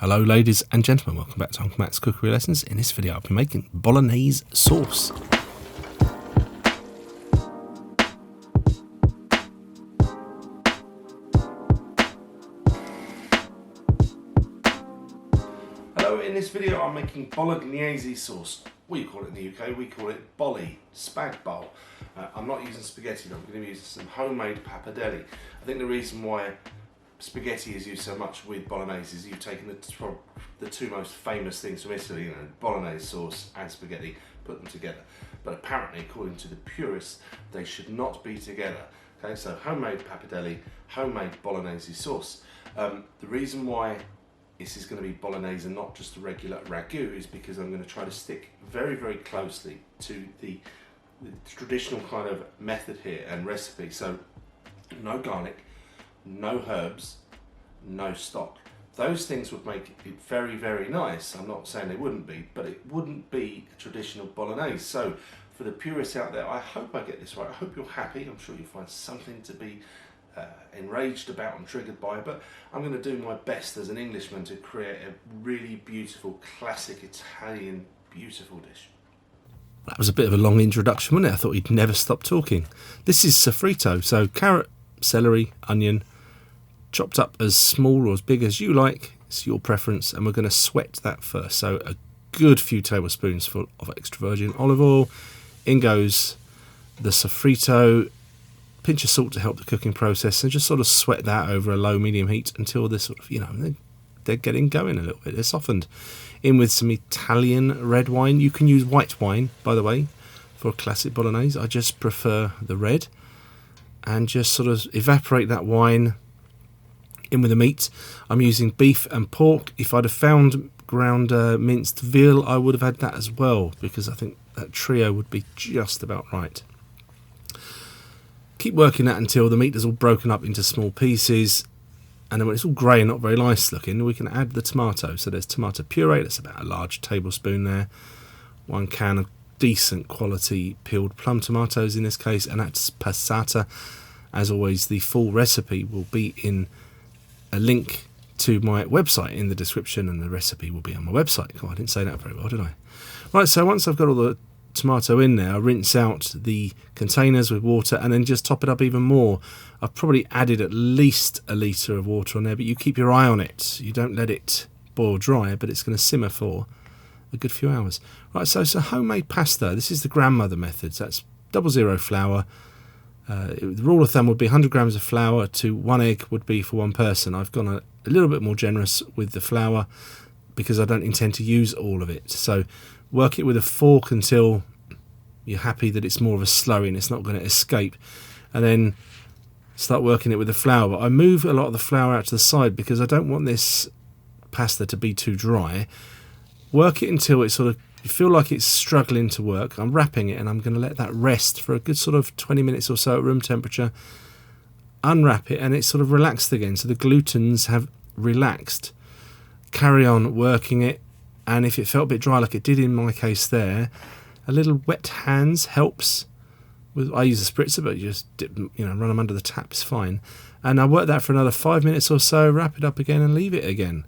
Hello ladies and gentlemen, welcome back to Uncle Matt's Cookery Lessons. In this video I'll be making Bolognese sauce. Hello, in this video I'm making Bolognese sauce. We call it in the UK, we call it bolly, spag bowl. I'm not using spaghetti, I'm going to be using some homemade pappardelle. I think the reason why spaghetti is used so much with bolognese is you've taken the two most famous things from Italy, bolognese sauce and spaghetti, put them together. But apparently, according to the purists, they should not be together. Okay, so homemade pappardelle, homemade bolognese sauce. The reason why this is going to be bolognese and not just a regular ragu is because I'm going to try to stick very, very closely to the traditional kind of method here and recipe. So no garlic, no herbs, no stock. Those things would make it very, very nice. I'm not saying they wouldn't be, but it wouldn't be a traditional bolognese. So for the purists out there, I hope I get this right. I hope you're happy. I'm sure you'll find something to be enraged about and triggered by, but I'm going to do my best as an Englishman to create a really beautiful, classic Italian, beautiful dish. That was a bit of a long introduction, wasn't it? I thought he'd never stop talking. This is sofrito, so carrot, celery, onion, chopped up as small or as big as you like. It's your preference, and we're going to sweat that first. So a good few tablespoons full of extra virgin olive oil. In goes the sofrito, pinch of salt to help the cooking process, and just sort of sweat that over a low medium heat until they're sort of, they're getting going a little bit. They're softened. In with some Italian red wine. You can use white wine, by the way, for a classic bolognese. I just prefer the red. And just sort of evaporate that wine in with the meat. I'm using beef and pork. If I'd have found ground minced veal, I would have had that as well, because I think that trio would be just about right. Keep working that until the meat is all broken up into small pieces, and then when it's all grey and not very nice looking, we can add the tomato. So there's tomato puree, that's about a large tablespoon there. 1 can of decent quality peeled plum tomatoes in this case, and that's passata. As always, the full recipe will be in a link to my website in the description, and the recipe will be on my website. Oh, I didn't say that very well, did I? Right, so once I've got all the tomato in there, I rinse out the containers with water and then just top it up even more. I've probably added at least a litre of water on there, but you keep your eye on it. You don't let it boil dry, but it's going to simmer for a good few hours. Right, so homemade pasta. This is the grandmother method. So that's 00 flour. The rule of thumb would be 100 grams of flour to 1 egg would be for one person. I've gone a little bit more generous with the flour because I don't intend to use all of it. So work it with a fork until you're happy that it's more of a slurry and it's not going to escape. And then start working it with the flour. But I move a lot of the flour out to the side because I don't want this pasta to be too dry. Work it until it's sort of, you feel like it's struggling to work. I'm wrapping it and I'm going to let that rest for a good sort of 20 minutes or so at room temperature. Unwrap it and it's sort of relaxed again. So the glutens have relaxed. Carry on working it. And if it felt a bit dry like it did in my case there, a little wet hands helps. I use a spritzer, but you just dip, run them under the tap, it's fine. And I work that for another 5 minutes or so, wrap it up again and leave it again.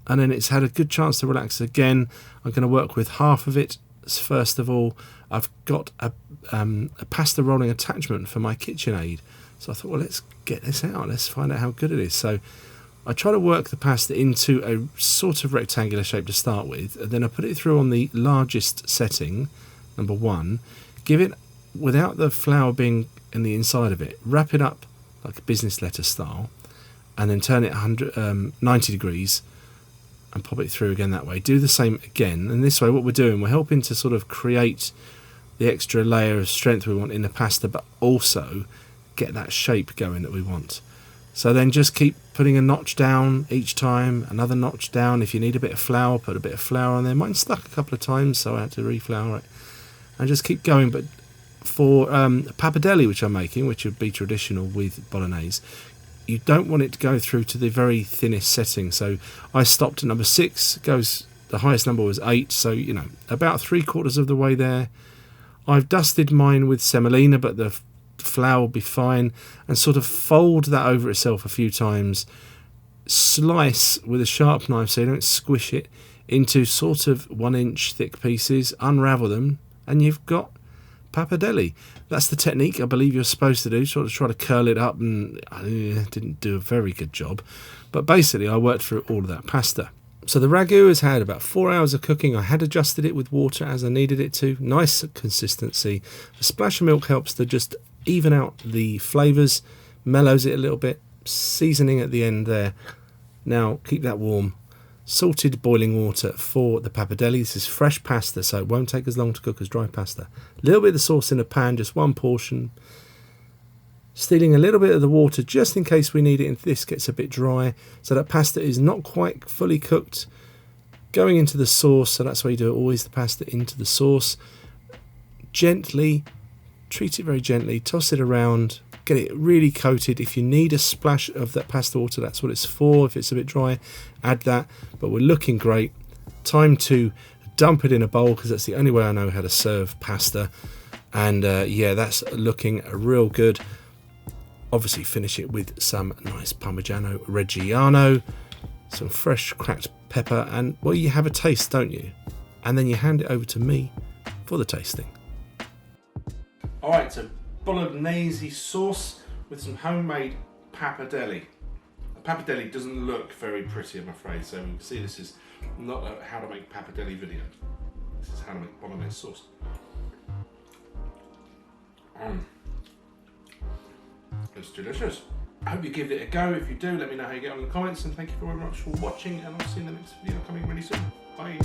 And then it's had a good chance to relax again. I'm going to work with half of it. First of all, I've got a pasta rolling attachment for my KitchenAid. So I thought, well, let's get this out. Let's find out how good it is. So I try to work the pasta into a sort of rectangular shape to start with. And then I put it through on the largest setting, number 1. Give it, without the flour being in the inside of it, wrap it up like a business letter style. And then turn it 90 degrees. And pop it through again that way. Do the same again, and this way what we're doing, we're helping to sort of create the extra layer of strength we want in the pasta, but also get that shape going that we want. So then just keep putting a notch down each time, another notch down. If you need a bit of flour, put a bit of flour on there. Mine stuck a couple of times, so I had to reflour it. And just keep going. But for pappardelle, which I'm making, which would be traditional with bolognese, you don't want it to go through to the very thinnest setting. So I stopped at number 6. The highest number was 8. So, about 3/4 of the way there. I've dusted mine with semolina, but the flour will be fine. And sort of fold that over itself a few times slice with a sharp knife, so you don't squish it, into sort of 1 inch thick pieces, unravel them, and you've got pappardelle. That's the technique I believe you're supposed to do, sort of try to curl it up, and I didn't do a very good job. But basically I worked through all of that pasta. So the ragu has had about 4 hours of cooking. I had adjusted it with water as I needed it to. Nice consistency. A splash of milk helps to just even out the flavours, mellows it a little bit. Seasoning at the end there. Now keep that warm. Salted boiling water for the pappardelle. This is fresh pasta, so it won't take as long to cook as dry pasta. A little bit of the sauce in a pan, just 1 portion. Stealing a little bit of the water just in case we need it if this gets a bit dry, so that pasta is not quite fully cooked. Going into the sauce, so that's why you do it always, the pasta into the sauce. Gently, treat it very gently, toss it around, get it really coated. If you need a splash of that pasta water, that's what it's for. If it's a bit dry, add that. But we're looking great. Time to dump it in a bowl, because that's the only way I know how to serve pasta. And yeah, that's looking real good. Obviously finish it with some nice Parmigiano Reggiano, some fresh cracked pepper, and well, you have a taste, don't you? And then you hand it over to me for the tasting. Alright, so Bolognese sauce with some homemade pappardelle. The pappardelle doesn't look very pretty, I'm afraid, so you can see this is not a how to make pappardelle video. This is how to make Bolognese sauce. It's delicious. I hope you give it a go. If you do, let me know how you get on in the comments, and thank you very much for watching, and I'll see you in the next video coming really soon. Bye.